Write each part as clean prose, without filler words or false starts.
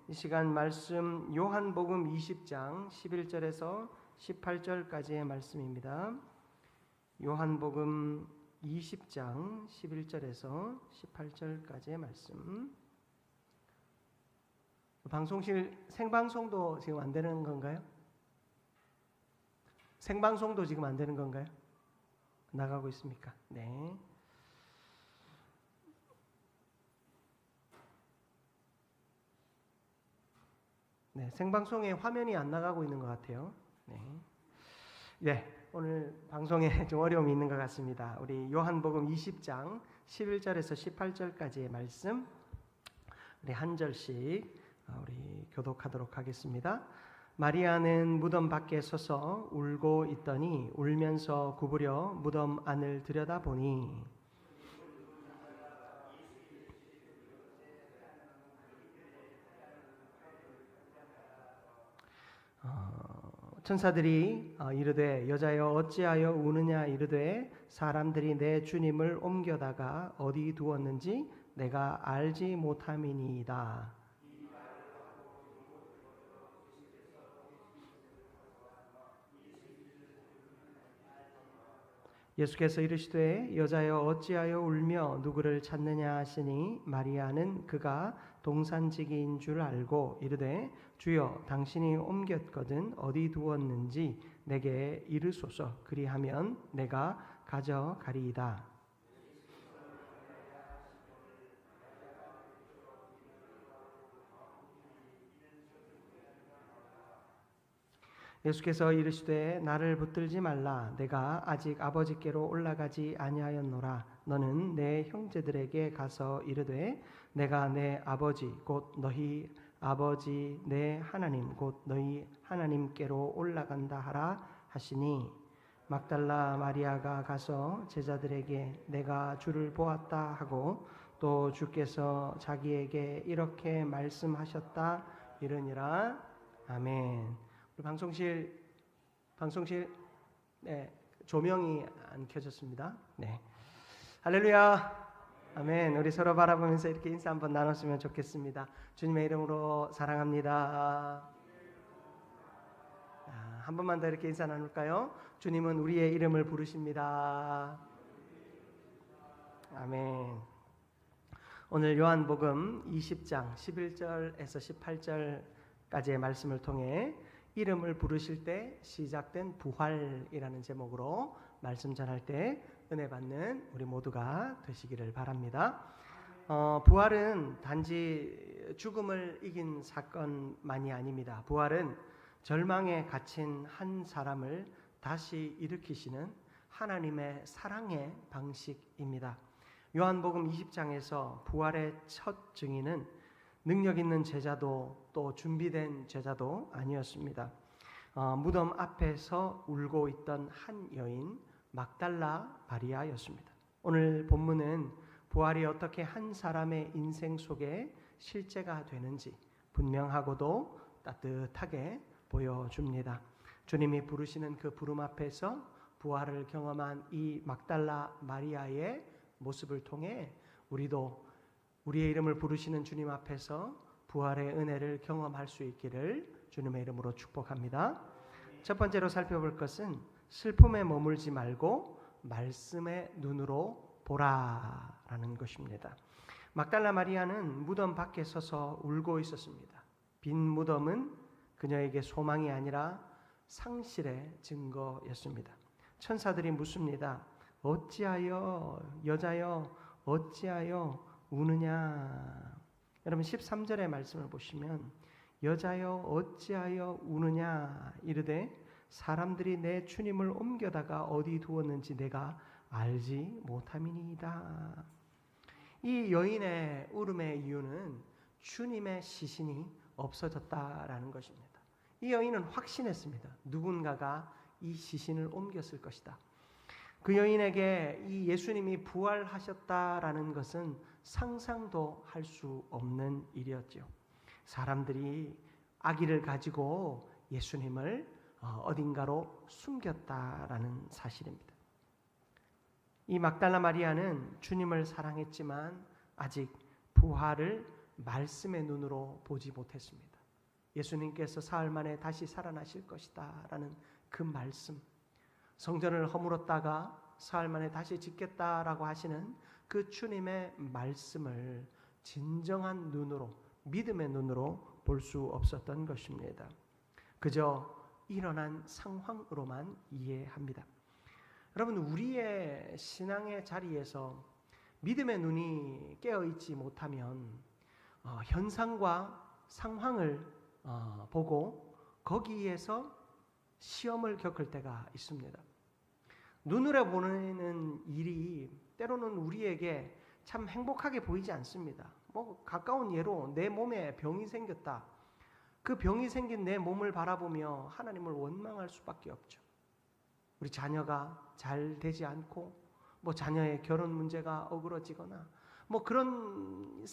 이 시간 말씀 요한복음 20장 11절에서 18절까지의 말씀입니다. 요한복음 20장 11절에서 18절까지의 말씀. 방송실 생방송도 지금 안 되는 건가요? 생방송도 지금 안 되는 건가요? 나가고 있습니까? 네. 네, 생방송에 화면이 안 나가고 있는 것 같아요. 네, 오늘 방송에 좀 어려움이 있는 것 같습니다. 우리 요한복음 20장 11절에서 18절까지의 말씀 우리 한 절씩 우리 교독하도록 하겠습니다. 마리아는 무덤 밖에 서서 울고 있더니 울면서 구부려 무덤 안을 들여다보니 천사들이 이르되 여자여 어찌하여 우느냐 이르되 사람들이 내 주님을 옮겨다가 어디 두었는지 내가 알지 못함이니이다. 예수께서 이르시되 여자여 어찌하여 울며 누구를 찾느냐 하시니 마리아는 그가 동산지기인 줄 알고 이르되 주여 당신이 옮겼거든 어디 두었는지 내게 이르소서 그리하면 내가 가져가리이다. 예수께서 이르시되 나를 붙들지 말라 내가 아직 아버지께로 올라가지 아니하였노라. 너는 내 형제들에게 가서 이르되 내가 내 아버지 곧 너희 아버지 내 하나님 곧 너희 하나님께로 올라간다 하라 하시니 막달라 마리아가 가서 제자들에게 내가 주를 보았다 하고 또 주께서 자기에게 이렇게 말씀하셨다 이르니라. 아멘. 방송실 네, 조명이 안 켜졌습니다. 네, 할렐루야, 아멘. 우리 서로 바라보면서 이렇게 인사 한번 나눴으면 좋겠습니다. 주님의 이름으로 사랑합니다. 한 번만 더 이렇게 인사 나눌까요? 주님은 우리의 이름을 부르십니다. 아멘. 오늘 요한복음 20장 11절에서 18절까지의 말씀을 통해 이름을 부르실 때 시작된 부활이라는 제목으로 말씀 전할 때 은혜 받는 우리 모두가 되시기를 바랍니다. 부활은 단지 죽음을 이긴 사건만이 아닙니다. 부활은 절망에 갇힌 한 사람을 다시 일으키시는 하나님의 사랑의 방식입니다. 요한복음 20장에서 부활의 첫 증인은 능력 있는 제자도 또 준비된 제자도 아니었습니다. 무덤 앞에서 울고 있던 한 여인 막달라 마리아였습니다. 오늘 본문은 부활이 어떻게 한 사람의 인생 속에 실제가 되는지 분명하고도 따뜻하게 보여줍니다. 주님이 부르시는 그 부름 앞에서 부활을 경험한 이 막달라 마리아의 모습을 통해 우리도 우리의 이름을 부르시는 주님 앞에서 부활의 은혜를 경험할 수 있기를 주님의 이름으로 축복합니다. 첫 번째로 살펴볼 것은 슬픔에 머물지 말고 말씀의 눈으로 보라라는 것입니다. 막달라 마리아는 무덤 밖에 서서 울고 있었습니다. 빈 무덤은 그녀에게 소망이 아니라 상실의 증거였습니다. 천사들이 묻습니다. 어찌하여 여자여 어찌하여 우느냐. 여러분 13절의 말씀을 보시면 여자여 어찌하여 우느냐 이르되 사람들이 내 주님을 옮겨다가 어디 두었는지 내가 알지 못함이니이다. 이 여인의 울음의 이유는 주님의 시신이 없어졌다라는 것입니다. 이 여인은 확신했습니다. 누군가가 이 시신을 옮겼을 것이다. 그 여인에게 이 예수님이 부활하셨다라는 것은 상상도 할 수 없는 일이었죠. 사람들이 아기를 가지고 예수님을 어딘가로 숨겼다라는 사실입니다. 이 막달라 마리아는 주님을 사랑했지만 아직 부활을 말씀의 눈으로 보지 못했습니다. 예수님께서 사흘 만에 다시 살아나실 것이다 라는 그 말씀, 성전을 허물었다가 사흘 만에 다시 짓겠다라고 하시는 그 주님의 말씀을 진정한 눈으로, 믿음의 눈으로 볼 수 없었던 것입니다. 그저 일어난 상황으로만 이해합니다. 여러분, 우리의 신앙의 자리에서 믿음의 눈이 깨어있지 못하면 현상과 상황을 보고 거기에서 시험을 겪을 때가 있습니다. 눈으로 보는 일이 때로는 우리에게 참 행복하게 보이지 않습니다. 가까운 예로 내 몸에 병이 생겼다. 그 병이 생긴 내 몸을 바라보며 하나님을 원망할 수밖에 없죠. 우리 자녀가 잘 되지 않고 자녀의 결혼 문제가 어그러지거나 그런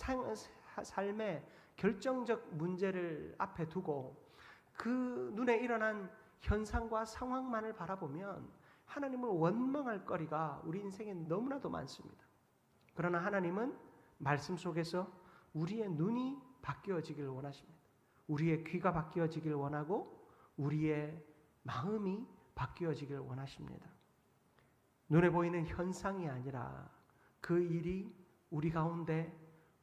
삶의 결정적 문제를 앞에 두고 그 눈에 일어난 현상과 상황만을 바라보면 하나님을 원망할 거리가 우리 인생에 너무나도 많습니다. 그러나 하나님은 말씀 속에서 우리의 눈이 바뀌어지길 원하십니다. 우리의 귀가 바뀌어지길 원하고 우리의 마음이 바뀌어지길 원하십니다. 눈에 보이는 현상이 아니라 그 일이 우리 가운데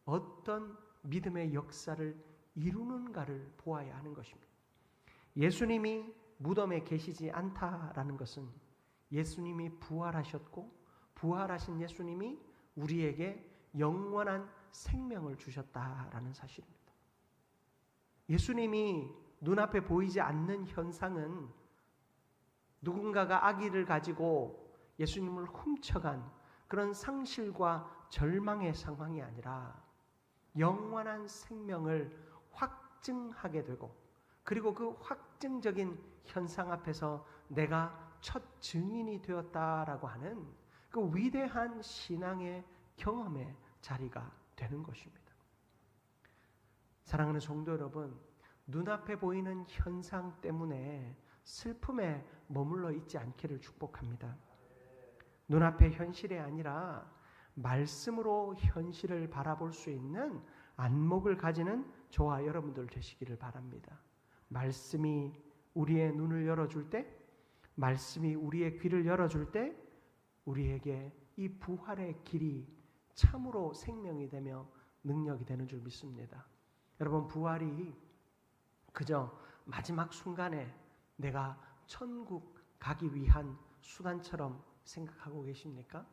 어떤 믿음의 역사를 이루는가를 보아야 하는 것입니다. 예수님이 무덤에 계시지 않다라는 것은 예수님이 부활하셨고 부활하신 예수님이 우리에게 영원한 생명을 주셨다라는 사실입니다. 예수님이 눈앞에 보이지 않는 현상은 누군가가 악의를 가지고 예수님을 훔쳐간 그런 상실과 절망의 상황이 아니라 영원한 생명을 확증하게 되고 그리고 그 확증적인 현상 앞에서 내가 첫 증인이 되었다라고 하는 그 위대한 신앙의 경험의 자리가 되는 것입니다. 사랑하는 성도 여러분, 눈앞에 보이는 현상 때문에 슬픔에 머물러 있지 않기를 축복합니다. 눈앞의 현실이 아니라 말씀으로 현실을 바라볼 수 있는 안목을 가지는 저와 여러분들 되시기를 바랍니다. 말씀이 우리의 눈을 열어줄 때, 말씀이 우리의 귀를 열어줄 때 우리에게 이 부활의 길이 참으로 생명이 되며 능력이 되는 줄 믿습니다. 여러분, 부활이 그저 마지막 순간에 내가 천국 가기 위한 수단처럼 생각하고 계십니까?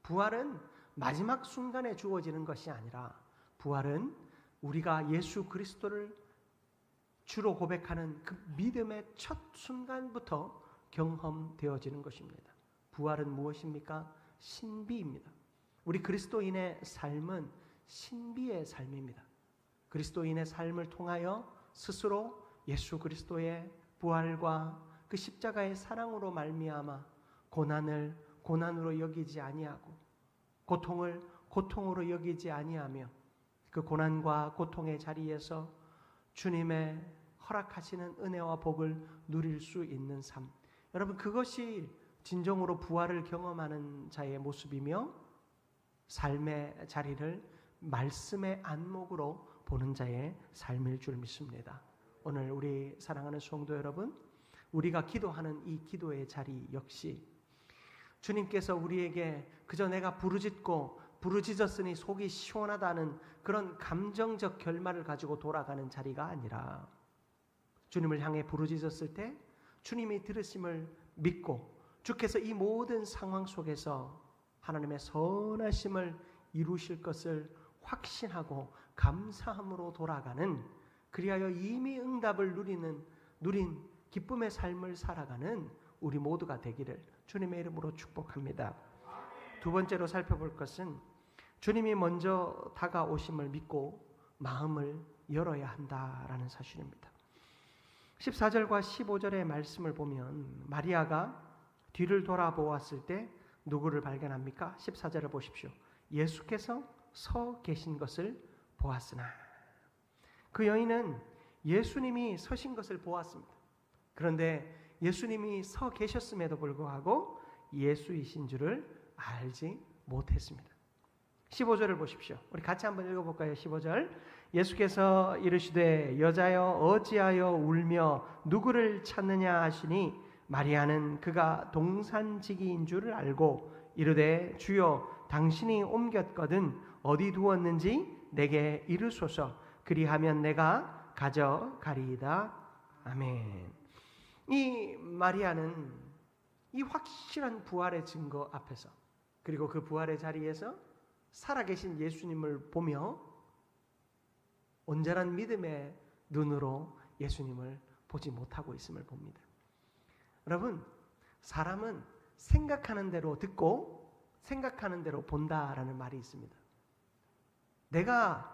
부활은 마지막 순간에 주어지는 것이 아니라 부활은 우리가 예수 그리스도를 주로 고백하는 그 믿음의 첫 순간부터 경험되어지는 것입니다. 부활은 무엇입니까? 신비입니다. 우리 그리스도인의 삶은 신비의 삶입니다. 그리스도인의 삶을 통하여 스스로 예수 그리스도의 부활과 그 십자가의 사랑으로 말미암아 고난을 고난으로 여기지 아니하고 고통을 고통으로 여기지 아니하며 그 고난과 고통의 자리에서 주님의 허락하시는 은혜와 복을 누릴 수 있는 삶. 여러분, 그것이 진정으로 부활을 경험하는 자의 모습이며 삶의 자리를 말씀의 안목으로 보는 자의 삶일 줄 믿습니다. 오늘 우리 사랑하는 성도 여러분, 우리가 기도하는 이 기도의 자리 역시 주님께서 우리에게 그저 내가 부르짖었으니 속이 시원하다는 그런 감정적 결말을 가지고 돌아가는 자리가 아니라 주님을 향해 부르짖었을 때 주님이 들으심을 믿고 주께서 이 모든 상황 속에서 하나님의 선하심을 이루실 것을 확신하고 감사함으로 돌아가는, 그리하여 이미 응답을 누린 기쁨의 삶을 살아가는 우리 모두가 되기를 주님의 이름으로 축복합니다. 두 번째로 살펴볼 것은 주님이 먼저 다가오심을 믿고 마음을 열어야 한다라는 사실입니다. 14절과 15절의 말씀을 보면 마리아가 뒤를 돌아보았을 때 누구를 발견합니까? 14절을 보십시오. 예수께서 서 계신 것을 보았으나. 그 여인은 예수님이 서신 것을 보았습니다. 그런데 예수님이 서 계셨음에도 불구하고 예수이신 줄을 알지 못했습니다. 15절을 보십시오. 우리 같이 한번 읽어볼까요? 15절. 예수께서 이르시되 여자여 어찌하여 울며 누구를 찾느냐 하시니 마리아는 그가 동산지기인 줄을 알고 이르되 주여 당신이 옮겼거든 어디 두었는지 내게 이르소서 그리하면 내가 가져가리이다. 아멘. 이 마리아는 이 확실한 부활의 증거 앞에서 그리고 그 부활의 자리에서 살아계신 예수님을 보며 온전한 믿음의 눈으로 예수님을 보지 못하고 있음을 봅니다. 여러분, 사람은 생각하는 대로 듣고 생각하는 대로 본다라는 말이 있습니다. 내가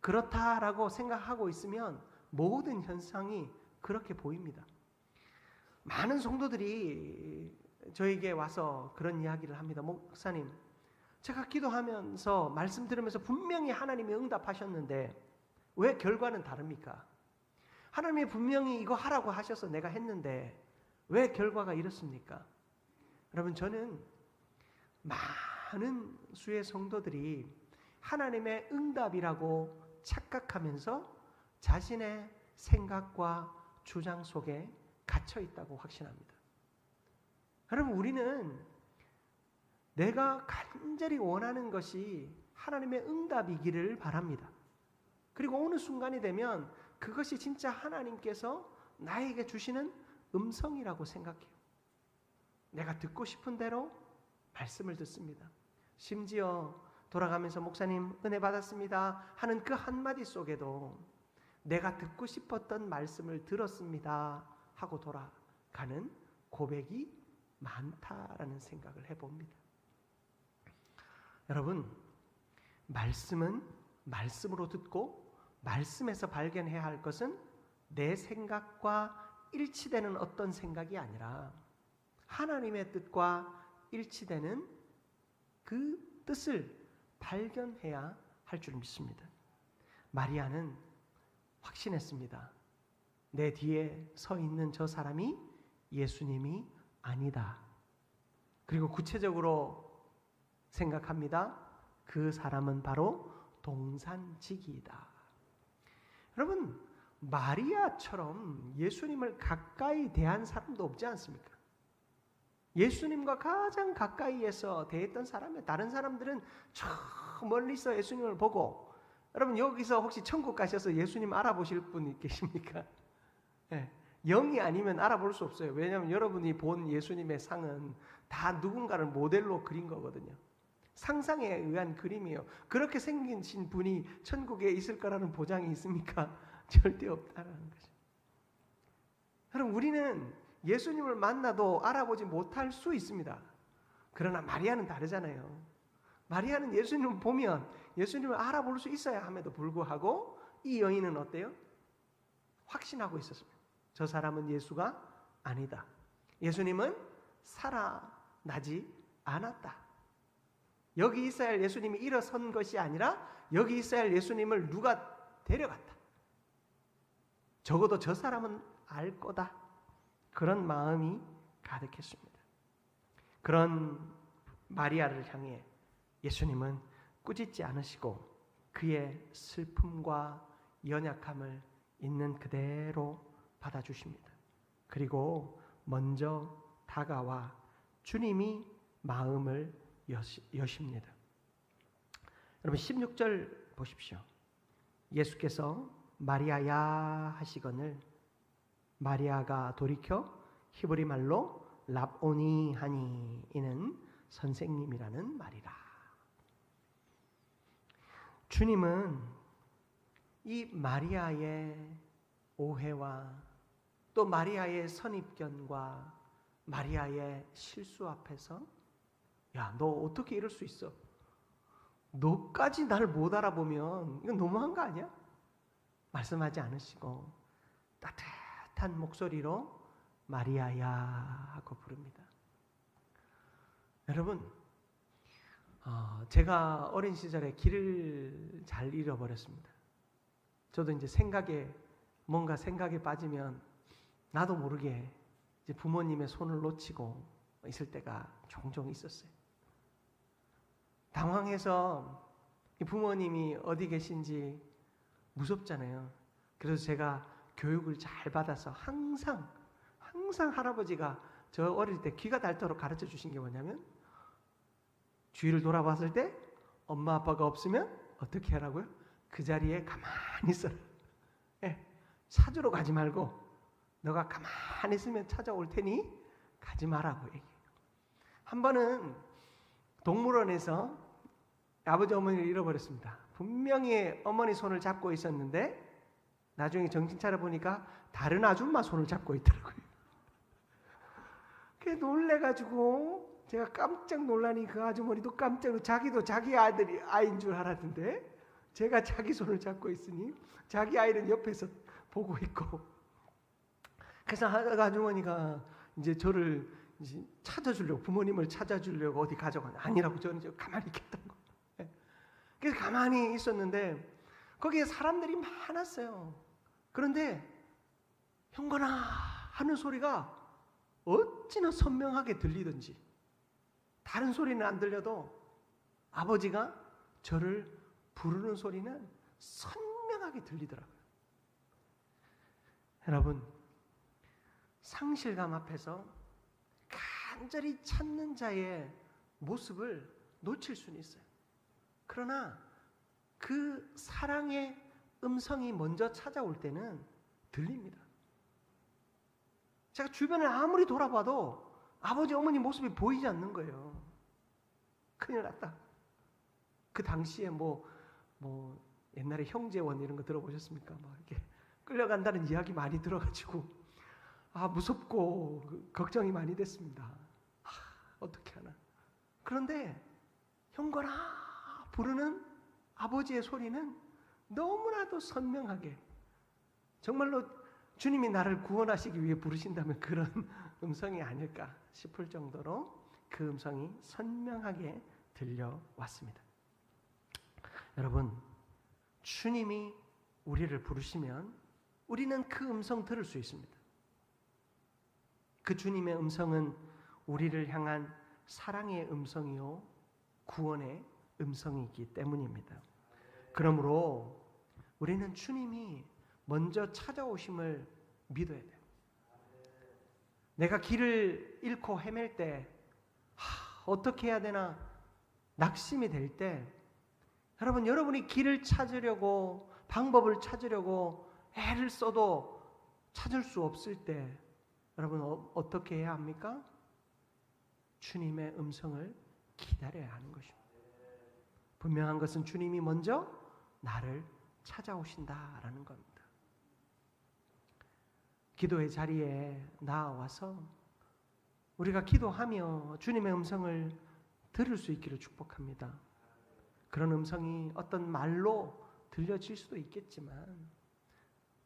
그렇다라고 생각하고 있으면 모든 현상이 그렇게 보입니다. 많은 성도들이 저에게 와서 그런 이야기를 합니다. 목사님, 제가 기도하면서 말씀 들으면서 분명히 하나님이 응답하셨는데 왜 결과는 다릅니까? 하나님이 분명히 이거 하라고 하셔서 내가 했는데 왜 결과가 이렇습니까? 여러분, 저는 많은 수의 성도들이 하나님의 응답이라고 착각하면서 자신의 생각과 주장 속에 갇혀 있다고 확신합니다. 여러분, 우리는 내가 간절히 원하는 것이 하나님의 응답이기를 바랍니다. 그리고 어느 순간이 되면 그것이 진짜 하나님께서 나에게 주시는 음성이라고 생각해요. 내가 듣고 싶은 대로 말씀을 듣습니다. 심지어 돌아가면서 목사님 은혜 받았습니다 하는 그 한마디 속에도 내가 듣고 싶었던 말씀을 들었습니다 하고 돌아가는 고백이 많다라는 생각을 해봅니다. 여러분, 말씀은 말씀으로 듣고 말씀에서 발견해야 할 것은 내 생각과 일치되는 어떤 생각이 아니라 하나님의 뜻과 일치되는 그 뜻을 발견해야 할 줄 믿습니다. 마리아는 확신했습니다. 내 뒤에 서 있는 저 사람이 예수님이 아니다. 그리고 구체적으로 생각합니다. 그 사람은 바로 동산지기이다. 여러분, 마리아처럼 예수님을 가까이 대한 사람도 없지 않습니까? 예수님과 가장 가까이에서 대했던 사람이에요. 다른 사람들은 저 멀리서 예수님을 보고, 여러분 여기서 혹시 천국 가셔서 예수님 알아보실 분 계십니까? 네. 영이 아니면 알아볼 수 없어요. 왜냐하면 여러분이 본 예수님의 상은 다 누군가를 모델로 그린 거거든요. 상상에 의한 그림이에요. 그렇게 생기신 분이 천국에 있을 거라는 보장이 있습니까? 절대 없다라는 거죠. 여러분, 우리는 예수님을 만나도 알아보지 못할 수 있습니다. 그러나 마리아는 다르잖아요. 마리아는 예수님을 보면 예수님을 알아볼 수 있어야 함에도 불구하고 이 여인은 어때요? 확신하고 있었습니다. 저 사람은 예수가 아니다. 예수님은 살아나지 않았다. 여기 있어야 할 예수님이 일어선 것이 아니라 여기 있어야 할 예수님을 누가 데려갔다. 적어도 저 사람은 알 거다. 그런 마음이 가득했습니다. 그런 마리아를 향해 예수님은 꾸짖지 않으시고 그의 슬픔과 연약함을 있는 그대로 받아주십니다. 그리고 먼저 다가와 주님이 마음을 여십니다. 여러분 16절 보십시오. 예수께서 마리아야 하시거늘 마리아가 돌이켜 히브리 말로 랍오니 하니 이는 선생님이라는 말이라. 주님은 이 마리아의 오해와 또 마리아의 선입견과 마리아의 실수 앞에서 야, 너 어떻게 이럴 수 있어? 너까지 날 못 알아보면 이건 너무한 거 아니야? 말씀하지 않으시고 따뜻한 목소리로 마리아야 하고 부릅니다. 여러분, 제가 어린 시절에 길을 잘 잃어버렸습니다. 저도 이제 뭔가 생각에 빠지면 나도 모르게 이제 부모님의 손을 놓치고 있을 때가 종종 있었어요. 당황해서 이 부모님이 어디 계신지 무섭잖아요. 그래서 제가 교육을 잘 받아서 항상 할아버지가 저 어릴 때 귀가 닳도록 가르쳐 주신 게 뭐냐면, 주위를 돌아봤을 때 엄마 아빠가 없으면 어떻게 하라고요? 그 자리에 가만히 있어라. 예, 찾으러 가지 말고 너가 가만히 있으면 찾아올 테니 가지 마라고 얘기해요. 한 번은 동물원에서 아버지 어머니를 잃어버렸습니다. 분명히 어머니 손을 잡고 있었는데 나중에 정신 차려보니까 다른 아줌마 손을 잡고 있더라고요. 그게 놀래가지고 제가 깜짝 놀라니 그 아주머니도 깜짝 놀라, 자기도 자기 아이인 줄 알았는데 제가 자기 손을 잡고 있으니 자기 아이는 옆에서 보고 있고, 그래서 아주머니가 이제 저를 이제 찾아주려고, 부모님을 찾아주려고 어디 가져가냐, 아니라고 저는 이제 가만히 있겠다는 거예요. 그래서 가만히 있었는데 거기에 사람들이 많았어요. 그런데 형건아 하는 소리가 어찌나 선명하게 들리던지, 다른 소리는 안 들려도 아버지가 저를 부르는 소리는 선명하게 들리더라고요. 여러분, 상실감 앞에서 간절히 찾는 자의 모습을 놓칠 수는 있어요. 그러나 그 사랑의 음성이 먼저 찾아올 때는 들립니다. 제가 주변을 아무리 돌아봐도 아버지 어머니 모습이 보이지 않는 거예요. 큰일 났다. 그 당시에 뭐 옛날에 형제원 이런 거 들어보셨습니까? 막 이렇게 끌려간다는 이야기 많이 들어가지고 무섭고 걱정이 많이 됐습니다. 어떻게 하나. 그런데 형건아 부르는 아버지의 소리는 너무나도 선명하게, 정말로 주님이 나를 구원하시기 위해 부르신다면 그런 음성이 아닐까 싶을 정도로 그 음성이 선명하게 들려왔습니다. 여러분, 주님이 우리를 부르시면 우리는 그 음성 들을 수 있습니다. 그 주님의 음성은 우리를 향한 사랑의 음성이요 구원의 음성이기 때문입니다. 그러므로 우리는 주님이 먼저 찾아오심을 믿어야 돼요. 내가 길을 잃고 헤맬 때 어떻게 해야 되나 낙심이 될 때, 여러분이 길을 찾으려고, 방법을 찾으려고 애를 써도 찾을 수 없을 때 여러분 어떻게 해야 합니까? 주님의 음성을 기다려야 하는 것입니다. 분명한 것은 주님이 먼저 나를 찾아오신다라는 겁니다. 기도의 자리에 나와서 우리가 기도하며 주님의 음성을 들을 수 있기를 축복합니다. 그런 음성이 어떤 말로 들려질 수도 있겠지만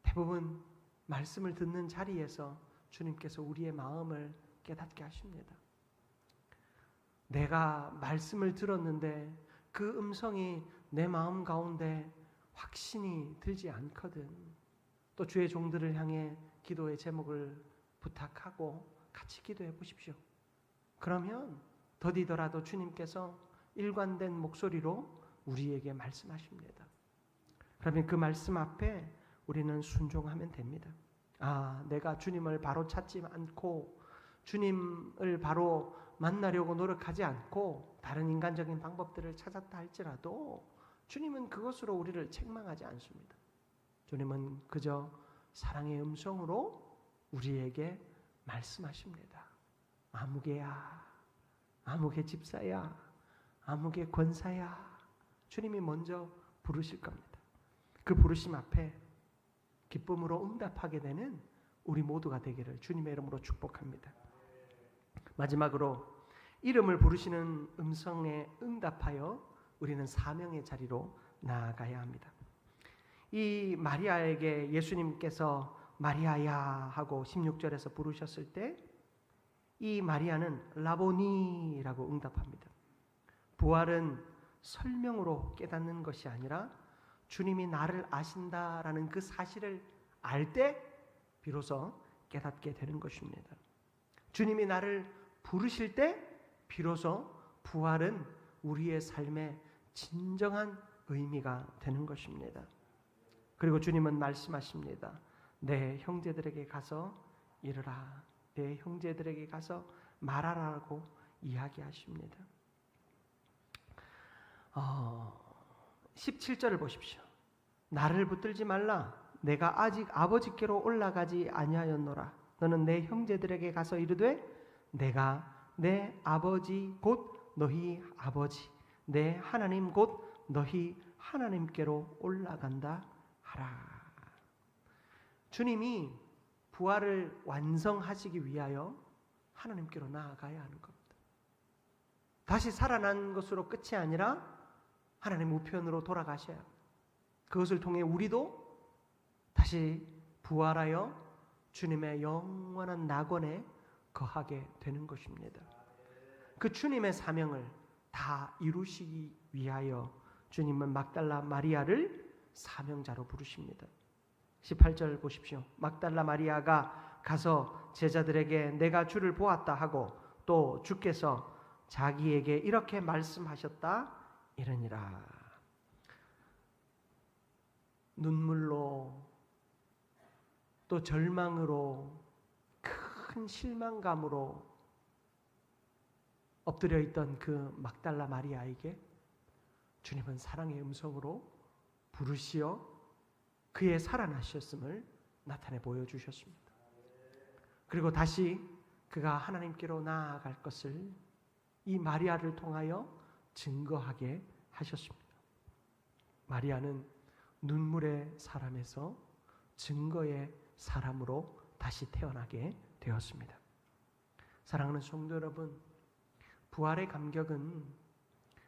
대부분 말씀을 듣는 자리에서 주님께서 우리의 마음을 깨닫게 하십니다. 내가 말씀을 들었는데 그 음성이 내 마음 가운데 확신이 들지 않거든. 또 주의 종들을 향해 기도의 제목을 부탁하고 같이 기도해 보십시오. 그러면 더디더라도 주님께서 일관된 목소리로 우리에게 말씀하십니다. 그러면 그 말씀 앞에 우리는 순종하면 됩니다. 내가 주님을 바로 찾지 않고 주님을 바로 만나려고 노력하지 않고 다른 인간적인 방법들을 찾았다 할지라도 주님은 그것으로 우리를 책망하지 않습니다. 주님은 그저 사랑의 음성으로 우리에게 말씀하십니다. 아무개야, 아무개 집사야, 아무개 권사야. 주님이 먼저 부르실 겁니다. 그 부르심 앞에 기쁨으로 응답하게 되는 우리 모두가 되기를 주님의 이름으로 축복합니다. 마지막으로 이름을 부르시는 음성에 응답하여 우리는 사명의 자리로 나아가야 합니다. 이 마리아에게 예수님께서 마리아야 하고 16절에서 부르셨을 때 이 마리아는 라보니라고 응답합니다. 부활은 설명으로 깨닫는 것이 아니라 주님이 나를 아신다라는 그 사실을 알 때 비로소 깨닫게 되는 것입니다. 주님이 나를 부르실 때 비로소 부활은 우리의 삶의 진정한 의미가 되는 것입니다. 그리고 주님은 말씀하십니다. 내 형제들에게 가서 이르라. 내 형제들에게 가서 말하라고 이야기하십니다. 17절을 보십시오. 나를 붙들지 말라. 내가 아직 아버지께로 올라가지 아니하였노라. 너는 내 형제들에게 가서 이르되 내가 내 아버지 곧 너희 아버지 내 하나님 곧 너희 하나님께로 올라간다 하라. 주님이 부활을 완성하시기 위하여 하나님께로 나아가야 하는 겁니다. 다시 살아난 것으로 끝이 아니라 하나님 우편으로 돌아가셔야 합니다. 그것을 통해 우리도 다시 부활하여 주님의 영원한 낙원에 거하게 되는 것입니다. 그 주님의 사명을 다 이루시기 위하여 주님은 막달라 마리아를 사명자로 부르십니다. 18절 보십시오. 막달라 마리아가 가서 제자들에게 내가 주를 보았다 하고 또 주께서 자기에게 이렇게 말씀하셨다 이러니라. 눈물로 또 절망으로 큰 실망감으로 엎드려 있던 그 막달라 마리아에게 주님은 사랑의 음성으로 부르시어 그의 살아나셨음을 나타내 보여주셨습니다. 그리고 다시 그가 하나님께로 나아갈 것을 이 마리아를 통하여 증거하게 하셨습니다. 마리아는 눈물의 사람에서 증거의 사람으로 다시 태어나게 되었습니다. 사랑하는 성도 여러분, 부활의 감격은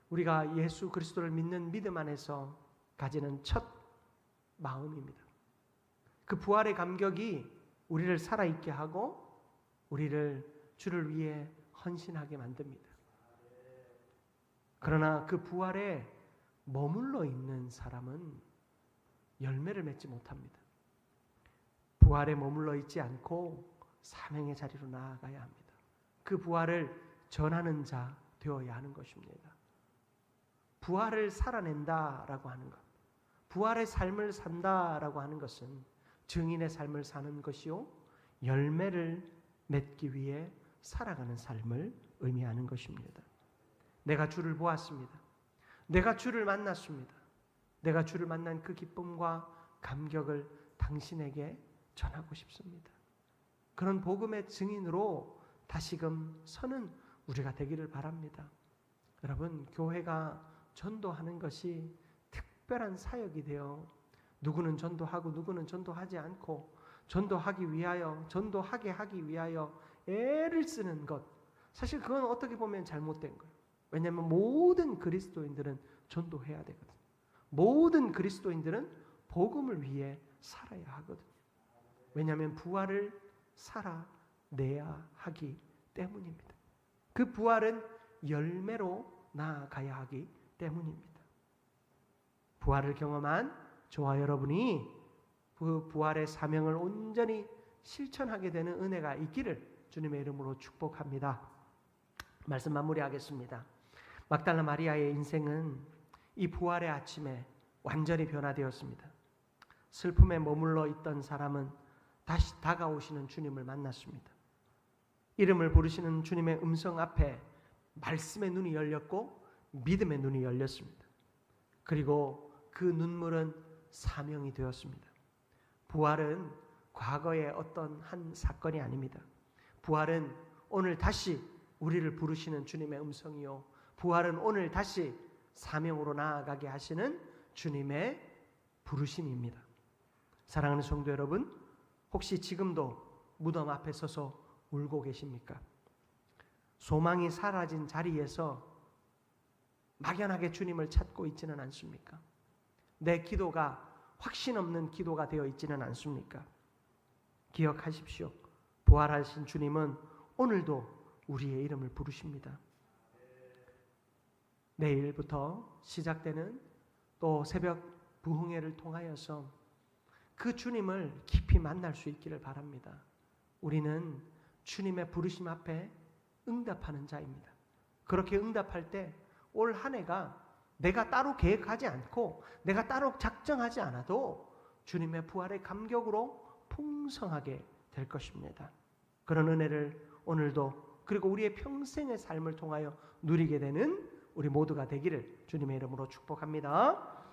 우리가 예수 그리스도를 믿는 믿음 안에서 가지는 첫 마음입니다. 그 부활의 감격이 우리를 살아있게 하고 우리를 주를 위해 헌신하게 만듭니다. 그러나 그 부활에 머물러 있는 사람은 열매를 맺지 못합니다. 부활에 머물러 있지 않고 사명의 자리로 나아가야 합니다. 그 부활을 전하는 자 되어야 하는 것입니다. 부활을 살아낸다라고 하는 것, 부활의 삶을 산다라고 하는 것은 증인의 삶을 사는 것이요 열매를 맺기 위해 살아가는 삶을 의미하는 것입니다. 내가 주를 보았습니다. 내가 주를 만났습니다. 내가 주를 만난 그 기쁨과 감격을 당신에게 전하고 싶습니다. 그런 복음의 증인으로 다시금 서는 우리가 되기를 바랍니다. 여러분, 교회가 전도하는 것이 특별한 사역이 되어 누구는 전도하고 누구는 전도하지 않고 전도하기 위하여 전도하게 하기 위하여 애를 쓰는 것, 사실 그건 어떻게 보면 잘못된 거예요. 왜냐하면 모든 그리스도인들은 전도해야 되거든요. 모든 그리스도인들은 복음을 위해 살아야 하거든요. 왜냐하면 부활을 살아내야 하기 때문입니다. 그 부활은 열매로 나아가야 하기 때문입니다. 부활을 경험한 저와 여러분이 그 부활의 사명을 온전히 실천하게 되는 은혜가 있기를 주님의 이름으로 축복합니다. 말씀 마무리하겠습니다. 막달라 마리아의 인생은 이 부활의 아침에 완전히 변화되었습니다. 슬픔에 머물러 있던 사람은 다시 다가오시는 주님을 만났습니다. 이름을 부르시는 주님의 음성 앞에 말씀의 눈이 열렸고 믿음의 눈이 열렸습니다. 그리고 그 눈물은 사명이 되었습니다. 부활은 과거의 어떤 한 사건이 아닙니다. 부활은 오늘 다시 우리를 부르시는 주님의 음성이요, 부활은 오늘 다시 사명으로 나아가게 하시는 주님의 부르심입니다. 사랑하는 성도 여러분, 혹시 지금도 무덤 앞에 서서 울고 계십니까? 소망이 사라진 자리에서 막연하게 주님을 찾고 있지는 않습니까? 내 기도가 확신 없는 기도가 되어 있지는 않습니까? 기억하십시오. 부활하신 주님은 오늘도 우리의 이름을 부르십니다. 내일부터 시작되는 또 새벽 부흥회를 통하여서 그 주님을 깊이 만날 수 있기를 바랍니다. 우리는 주님의 부르심 앞에 응답하는 자입니다. 그렇게 응답할 때 올 한 해가 내가 따로 계획하지 않고 내가 따로 작정하지 않아도 주님의 부활의 감격으로 풍성하게 될 것입니다. 그런 은혜를 오늘도 그리고 우리의 평생의 삶을 통하여 누리게 되는 우리 모두가 되기를 주님의 이름으로 축복합니다.